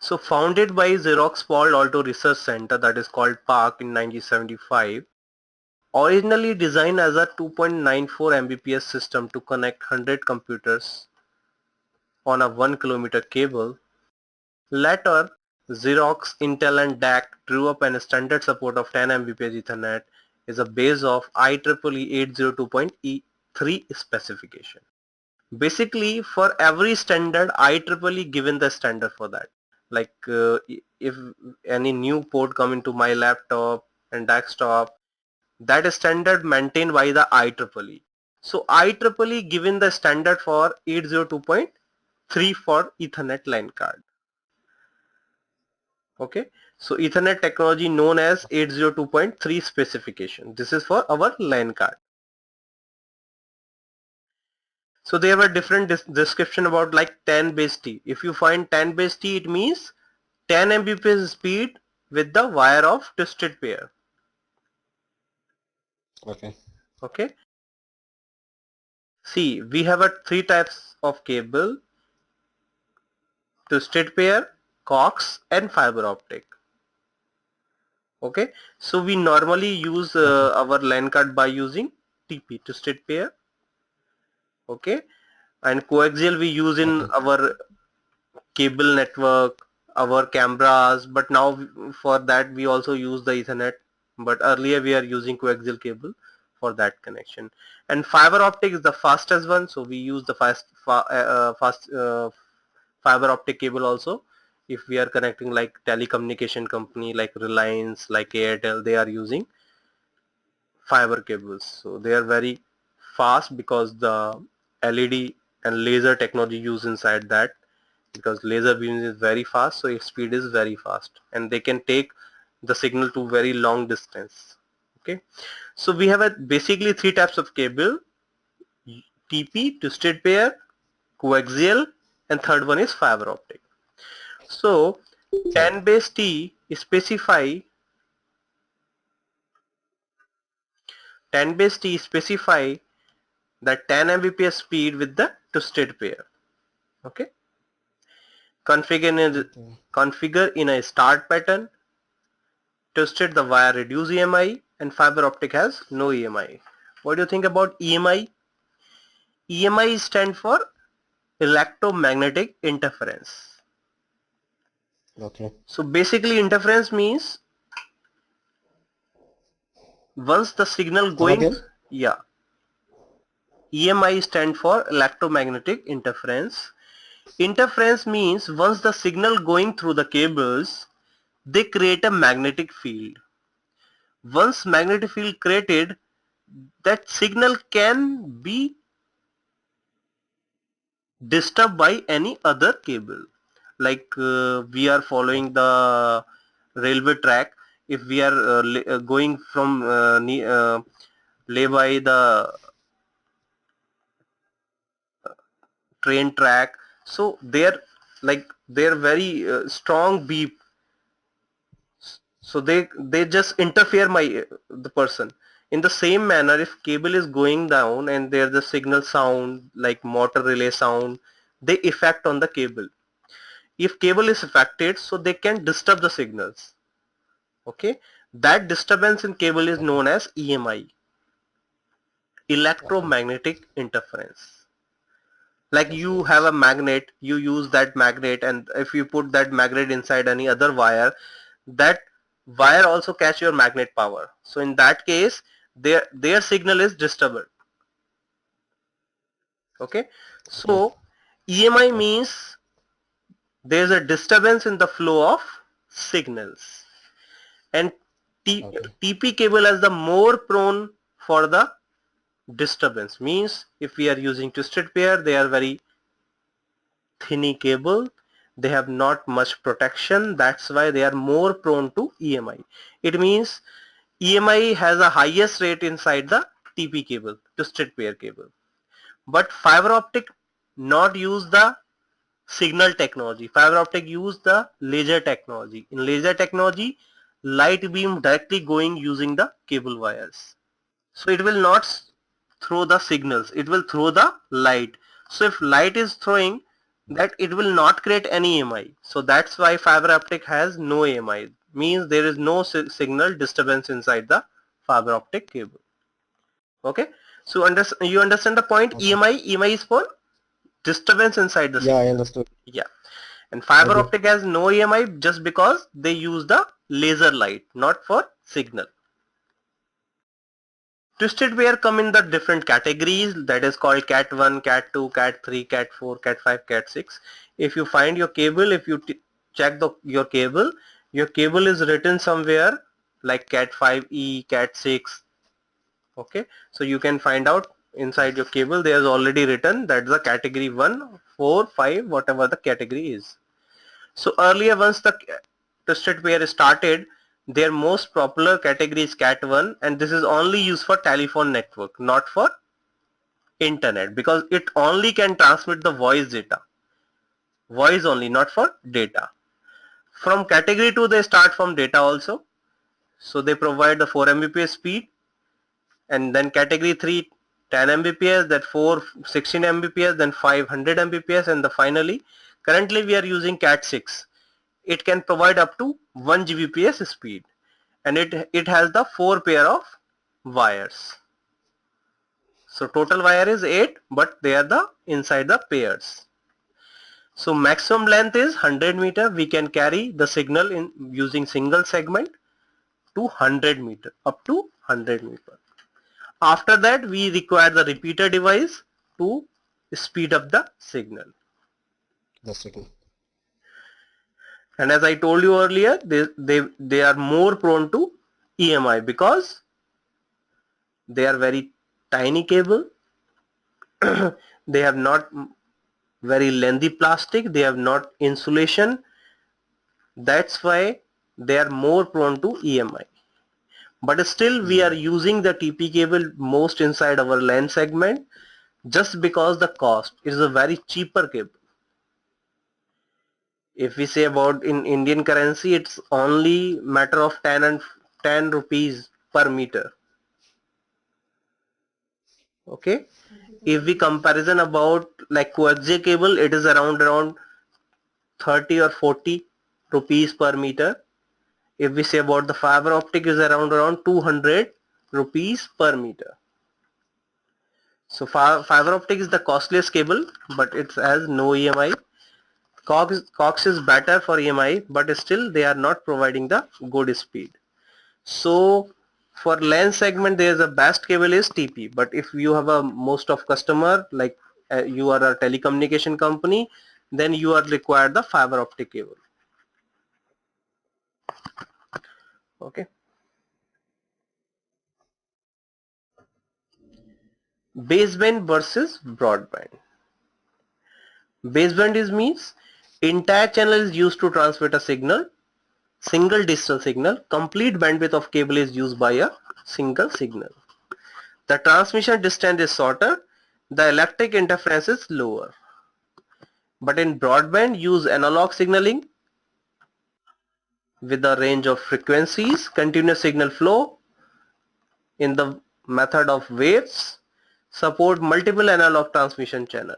So founded by Xerox Palo Alto Research Center, that is called PARC, in 1975, originally designed as a 2.94 Mbps system to connect 100 computers on a 1 kilometer cable. Later, Xerox, Intel and DAC drew up an standard support of 10 Mbps Ethernet is a base of IEEE 802.3 specification. Basically, for every standard, IEEE given the standard for that. Like if any new port come into my laptop and desktop, that is standard maintained by the IEEE. So IEEE given the standard for 802.3 for Ethernet line card. Okay, so Ethernet technology known as 802.3 specification. This is for our line card. So there were different description about like 10 base T. If you find 10 base T, it means 10 Mbps speed with the wire of twisted pair. Okay. Okay. See, we have a three types of cable: twisted pair, coax, and fiber optic. Okay, so we normally use our line card by using TP, twisted pair. Okay, and coaxial we use in our cable network, our cameras, but now for that we also use the Ethernet, but earlier we are using coaxial cable for that connection. And fiber optic is the fastest one, so we use the fast fiber optic cable also. If we are connecting like telecommunication company like Reliance, like Airtel, they are using fiber cables, so they are very fast because the LED and laser technology used inside that, because laser beams is very fast, so its speed is very fast and they can take the signal to very long distance. Okay, so we have basically three types of cable: TP, twisted pair, coaxial, and third one is fiber optic. So 10 base T specify 10 base T specify that 10 Mbps speed with the twisted pair. Okay, configure in a start pattern. Twisted the wire reduce EMI, and fiber optic has no EMI. What do you think about EMI? EMI stand for electromagnetic interference. Okay. So basically interference means once the signal Come going, again? yeah, EMI stand for electromagnetic interference. Interference means once the signal going through the cables, they create a magnetic field. Once magnetic field created, that signal can be disturbed by any other cable. Like we are following the railway track. If we are going from lay by the train track, so they're like they're very strong beep, so they just interfere the person. In the same manner, if cable is going down and there's the signal sound like motor relay sound, they affect on the cable. If cable is affected, so they can disturb the signals. Okay, that disturbance in cable is known as EMI, Okay. electromagnetic interference. Like you have a magnet, you use that magnet, and if you put that magnet inside any other wire, that wire also catch your magnet power, so in that case their signal is disturbed. Okay, Okay. so EMI means there is a disturbance in the flow of signals, and Okay. TP cable is the more prone for the disturbance. Means if we are using twisted pair, they are very thinny cable, they have not much protection, that's why they are more prone to EMI. It means EMI has a highest rate inside the TP cable, twisted pair cable. But fiber optic not use the signal technology. Fiber optic use the laser technology. In laser technology, light beam directly going using the cable wires. So it will not throw the signals, it will throw the light. So if light is throwing, that it will not create any EMI. So that's why fiber optic has no EMI. Means there is no signal disturbance inside the fiber optic cable. Okay. So you understand the point? Okay. EMI is for disturbance inside the Yeah, I signal. understood. Yeah. And fiber Okay. optic has no EMI just because they use the laser light, not for signal. Twisted pair come in the different categories, that is called cat 1, cat 2, cat 3, cat 4, cat 5, cat 6. If you find your cable, if you check your cable is written somewhere like cat 5e, cat 6. Okay, so you can find out inside your cable there's already written that's the category 1, 4, 5, whatever the category is. So earlier, once the twisted pair started, their most popular category is cat 1, and this is only used for telephone network, not for internet, because it only can transmit the voice data. Voice only, not for data. From category 2 they start from data also. So they provide the 4 Mbps speed, and then category 3 10 Mbps, that 4 16 Mbps, then 500 Mbps, and the finally currently we are using cat 6. It can provide up to 1 Gbps speed, and it has the 4 pair of wires. So total wire is 8, but they are the inside the pairs. So maximum length is 100 meter. We can carry the signal in using single segment to 100 meter, up to 100 meter. After that we require the repeater device to speed up the signal. The signal. And as I told you earlier, they are more prone to EMI because they are very tiny cable. They have not very lengthy plastic, they have not insulation. That's why they are more prone to EMI. But still we are Yeah. using the TP cable most inside our LAN segment just because the cost is a very cheaper cable. If we say about in Indian currency, it's only matter of 10 rupees per meter. Okay. If we comparison about like coaxial cable, it is around 30 or 40 rupees per meter. If we say about the fiber optic is around 200 rupees per meter. So fiber optic is the costliest cable, but it has no EMI. Cox is better for EMI, but still they are not providing the good speed. So for LAN segment, there is a best cable is TP. But if you have a most of customer like you are a telecommunication company, then you are required the fiber optic cable. Okay. Baseband versus broadband. Baseband is means entire channel is used to transmit a signal, single digital signal. Complete bandwidth of cable is used by a single signal. The transmission distance is shorter, the electric interference is lower. But in broadband use analog signaling with a range of frequencies, continuous signal flow in the method of waves, support multiple analog transmission channel.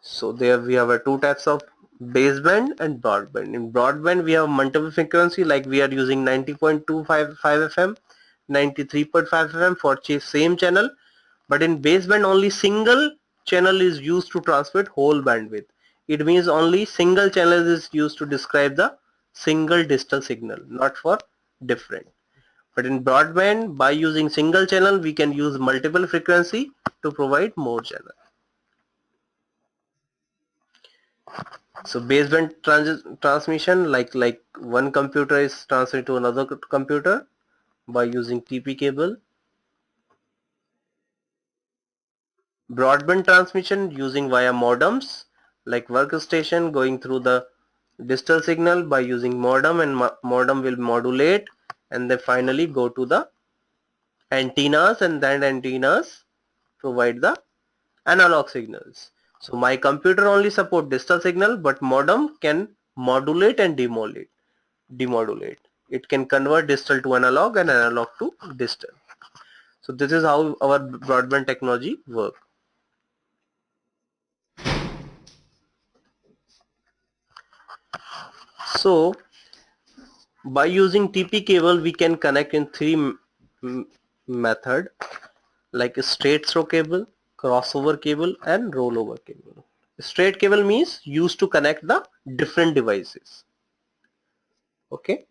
So there we have two types of baseband and broadband. In broadband we have multiple frequency, like we are using 90.25 FM, 93.5 FM for same channel, but in baseband only single channel is used to transmit whole bandwidth. It means only single channel is used to describe the single digital signal, not for different. But in broadband, by using single channel we can use multiple frequency to provide more channel. So baseband transmission, like one computer is transmitted to another computer by using TP cable. Broadband transmission using via modems, like workstation going through the digital signal by using modem, and modem will modulate and they finally go to the antennas, and then antennas provide the analog signals. So my computer only support digital signal, but modem can modulate and demodulate. It can convert digital to analog and analog to digital. So this is how our broadband technology works. So by using TP cable we can connect in three method, like a straight throw cable, crossover cable and rollover cable. Straight cable means used to connect the different devices. Okay,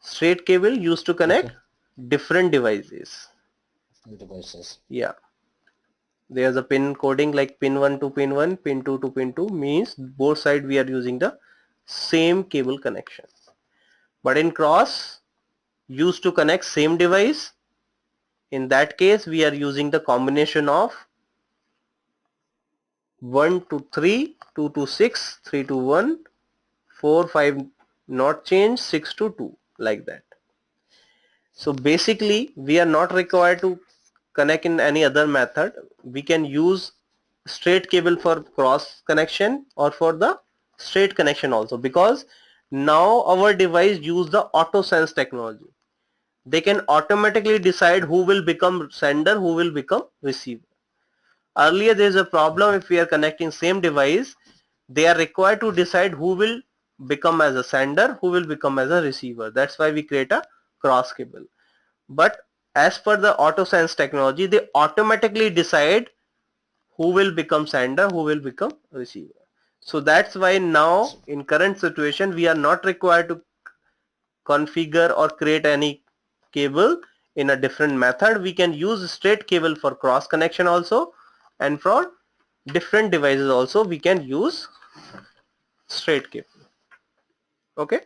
straight cable used to connect Okay. different devices. Devices. Yeah, there's a pin coding like pin 1 to pin 1, pin 2 to pin 2, means both side we are using the same cable connection. But in cross, used to connect same device, in that case we are using the combination of 1 to 3, 2 to 6, 3 to 1, 4, 5 not change, 6 to 2, like that. So basically we are not required to connect in any other method. We can use straight cable for cross connection or for the straight connection also, because now our device use the auto sense technology. They can automatically decide who will become sender, who will become receiver. Earlier there is a problem, Okay. if we are connecting same device, they are required to decide who will become as a sender, who will become as a receiver. That's why we create a cross cable. But as per the auto sense technology, they automatically decide who will become sender, who will become receiver. So that's why now So, in current situation we are not required to configure or create any cable in a different method. We can use straight cable for cross connection also, and for different devices also we can use straight cable. Okay,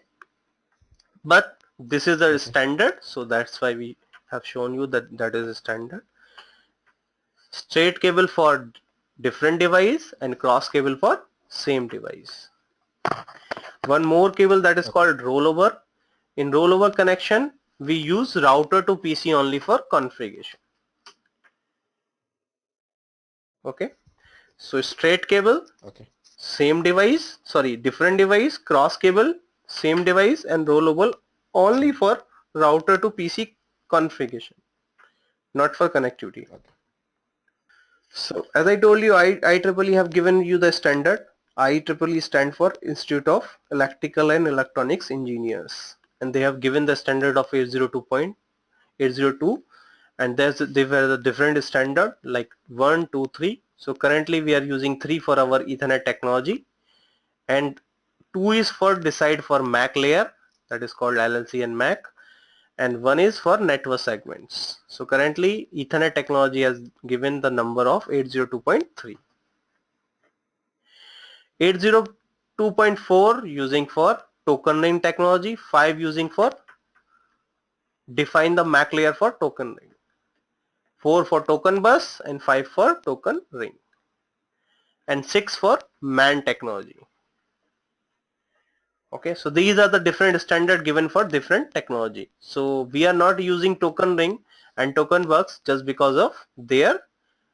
but this is a okay. standard, so that's why we have shown you that that is a standard. Straight cable for different device and cross cable for same device. One more cable that is Okay. called rollover. In rollover connection we use router to PC only for configuration. Okay, so straight cable Okay. same device, sorry, different device, cross cable same device, and rollover only Same. for router to PC configuration, not for connectivity. Okay. So as I told you, IEEE have given you the standard. IEEE stand for Institute of Electrical and Electronics Engineers, and they have given the standard of 802.802, and they were the different standard like 1, 2, 3. So currently we are using 3 for our Ethernet technology, and 2 is for decide for MAC layer, that is called LLC and MAC, and 1 is for network segments. So currently Ethernet technology has given the number of 802.3. 802.4 using for token ring technology, 5 using for define the MAC layer for token ring, 4 for token bus and 5 for token ring, and 6 for MAN technology. Okay, so these are the different standard given for different technology. So we are not using token ring and token bus just because of their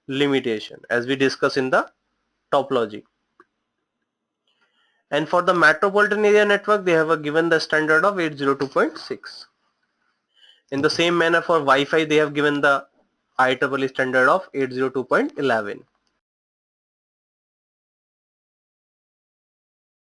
limitation, as we discussed in the topology. And for the metropolitan area network they have given the standard of 802.6. In the Okay. same manner for Wi-Fi they have given the IEEE standard of 802.11.